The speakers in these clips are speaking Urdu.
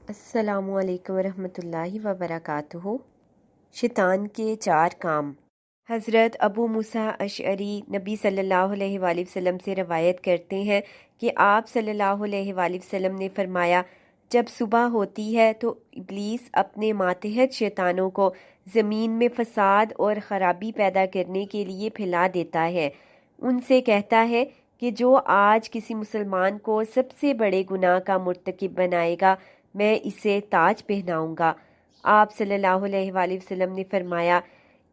السلام علیکم ورحمۃ اللہ وبرکاتہ۔ شیطان کے 4 کام۔ حضرت ابو موسیٰ اشعری نبی صلی اللہ علیہ وآلہ وسلم سے روایت کرتے ہیں کہ آپ صلی اللہ علیہ وآلہ وسلم نے فرمایا، جب صبح ہوتی ہے تو ابلیس اپنے ماتحت شیطانوں کو زمین میں فساد اور خرابی پیدا کرنے کے لیے پھیلا دیتا ہے۔ ان سے کہتا ہے کہ جو آج کسی مسلمان کو سب سے بڑے گناہ کا مرتکب بنائے گا، میں اسے تاج پہناؤں گا۔ آپ صلی اللہ علیہ وآلہ وسلم نے فرمایا،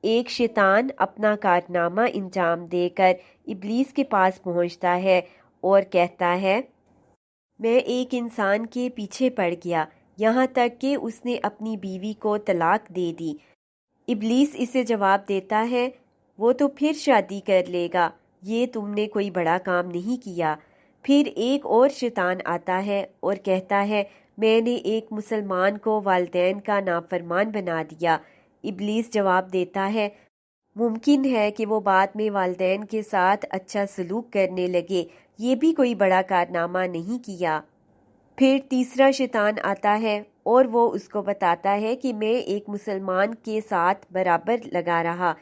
ایک شیطان اپنا کارنامہ انجام دے کر ابلیس کے پاس پہنچتا ہے اور کہتا ہے، میں ایک انسان کے پیچھے پڑ گیا یہاں تک کہ اس نے اپنی بیوی کو طلاق دے دی۔ ابلیس اسے جواب دیتا ہے، وہ تو پھر شادی کر لے گا، یہ تم نے کوئی بڑا کام نہیں کیا۔ پھر ایک اور شیطان آتا ہے اور کہتا ہے، میں نے ایک مسلمان کو والدین کا نافرمان بنا دیا۔ ابلیس جواب دیتا ہے، ممکن ہے کہ وہ بعد میں والدین کے ساتھ اچھا سلوک کرنے لگے، یہ بھی کوئی بڑا کارنامہ نہیں کیا۔ پھر تیسرا شیطان آتا ہے اور وہ اس کو بتاتا ہے کہ میں ایک مسلمان کے ساتھ برابر لگا رہا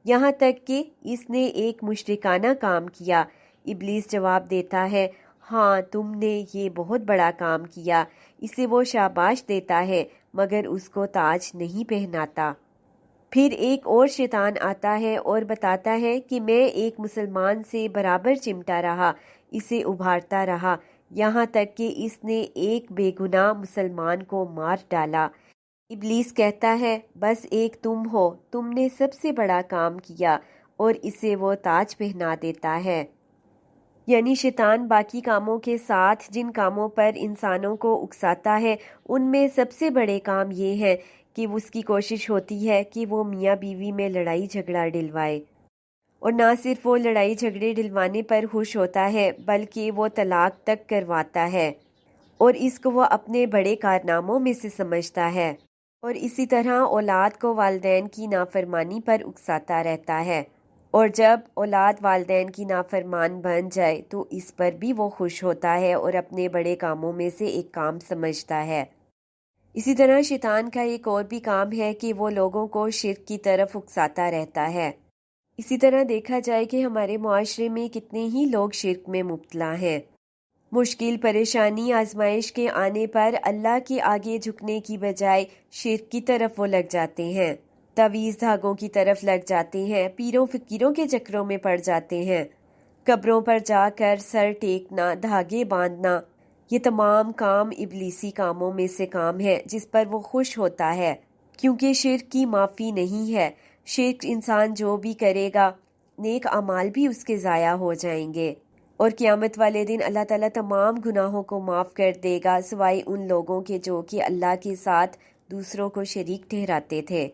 یہاں تک کہ اس نے ایک مشرکانہ کام کیا۔ ابلیس جواب دیتا ہے، ہاں تم نے یہ بہت بڑا کام کیا۔ اسے وہ شاباش دیتا ہے مگر اس کو تاج نہیں پہناتا۔ پھر ایک اور شیطان آتا ہے اور بتاتا ہے کہ میں ایک مسلمان سے برابر چمٹا رہا، اسے ابھارتا رہا یہاں تک کہ اس نے ایک بے گناہ مسلمان کو مار ڈالا۔ ابلیس کہتا ہے، بس ایک تم ہو، تم نے سب سے بڑا کام کیا، اور اسے وہ تاج پہنا دیتا ہے۔ یعنی شیطان باقی کاموں کے ساتھ جن کاموں پر انسانوں کو اکساتا ہے، ان میں سب سے بڑے کام یہ ہے کہ اس کی کوشش ہوتی ہے کہ وہ میاں بیوی میں لڑائی جھگڑا ڈلوائے، اور نہ صرف وہ لڑائی جھگڑے ڈلوانے پر خوش ہوتا ہے بلکہ وہ طلاق تک کرواتا ہے، اور اس کو وہ اپنے بڑے کارناموں میں سے سمجھتا ہے، اور اسی طرح اولاد کو والدین کی نافرمانی پر اکساتا رہتا ہے، اور جب اولاد والدین کی نافرمان بن جائے تو اس پر بھی وہ خوش ہوتا ہے اور اپنے بڑے کاموں میں سے ایک کام سمجھتا ہے۔ اسی طرح شیطان کا ایک اور بھی کام ہے کہ وہ لوگوں کو شرک کی طرف اکساتا رہتا ہے۔ اسی طرح دیکھا جائے کہ ہمارے معاشرے میں کتنے ہی لوگ شرک میں مبتلا ہیں۔ مشکل، پریشانی، آزمائش کے آنے پر اللہ کے آگے جھکنے کی بجائے شرک کی طرف وہ لگ جاتے ہیں، تعویذ دھاگوں کی طرف لگ جاتے ہیں، پیروں فقیروں کے چکروں میں پڑ جاتے ہیں، قبروں پر جا کر سر ٹیکنا، دھاگے باندھنا، یہ تمام کام ابلیسی کاموں میں سے کام ہے جس پر وہ خوش ہوتا ہے، کیونکہ شرک کی معافی نہیں ہے۔ شرک انسان جو بھی کرے گا، نیک اعمال بھی اس کے ضائع ہو جائیں گے، اور قیامت والے دن اللہ تعالیٰ تمام گناہوں کو معاف کر دے گا سوائے ان لوگوں کے جو کہ اللہ کے ساتھ دوسروں کو شریک ٹھہراتے تھے۔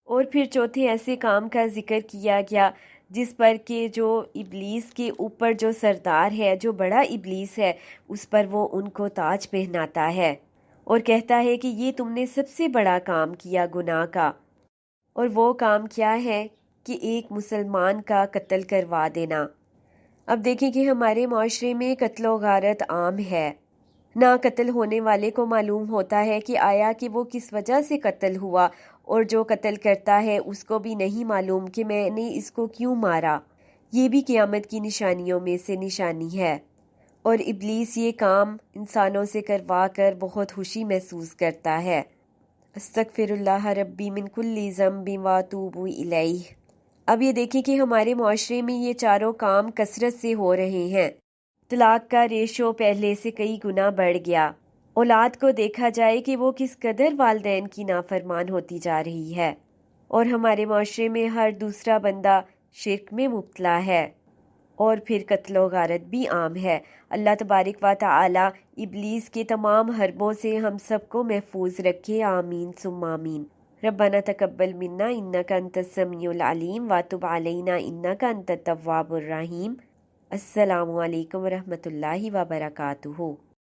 اور پھر چوتھے ایسے کام کا ذکر کیا گیا جس پر کہ جو ابلیس کے اوپر جو سردار ہے، جو بڑا ابلیس ہے، اس پر وہ ان کو تاج پہناتا ہے اور کہتا ہے کہ یہ تم نے سب سے بڑا کام کیا گناہ کا، اور وہ کام کیا ہے کہ ایک مسلمان کا قتل کروا دینا۔ اب دیکھیں کہ ہمارے معاشرے میں قتل و غارت عام ہے، نہ قتل ہونے والے کو معلوم ہوتا ہے کہ آیا کہ وہ کس وجہ سے قتل ہوا، اور جو قتل کرتا ہے اس کو بھی نہیں معلوم کہ میں نے اس کو کیوں مارا۔ یہ بھی قیامت کی نشانیوں میں سے نشانی ہے، اور ابلیس یہ کام انسانوں سے کروا کر بہت خوشی محسوس کرتا ہے۔ استغفر اللہ ربی من کل ذنب واتوب الیہ۔ اب یہ دیکھیں کہ ہمارے معاشرے میں یہ چاروں کام کثرت سے ہو رہے ہیں۔ طلاق کا ریشو پہلے سے کئی گنا بڑھ گیا۔ اولاد کو دیکھا جائے کہ وہ کس قدر والدین کی نافرمان ہوتی جا رہی ہے، اور ہمارے معاشرے میں ہر دوسرا بندہ شرک میں مبتلا ہے، اور پھر قتل و غارت بھی عام ہے۔ اللہ تبارک و تعالی ابلیس کے تمام حربوں سے ہم سب کو محفوظ رکھے، آمین ثم آمین۔ ربنا تقبل منا انک انت السمیع العلیم وتب علینا انک انت التواب الرحیم۔ السلام علیکم ورحمۃ اللہ وبرکاتہ۔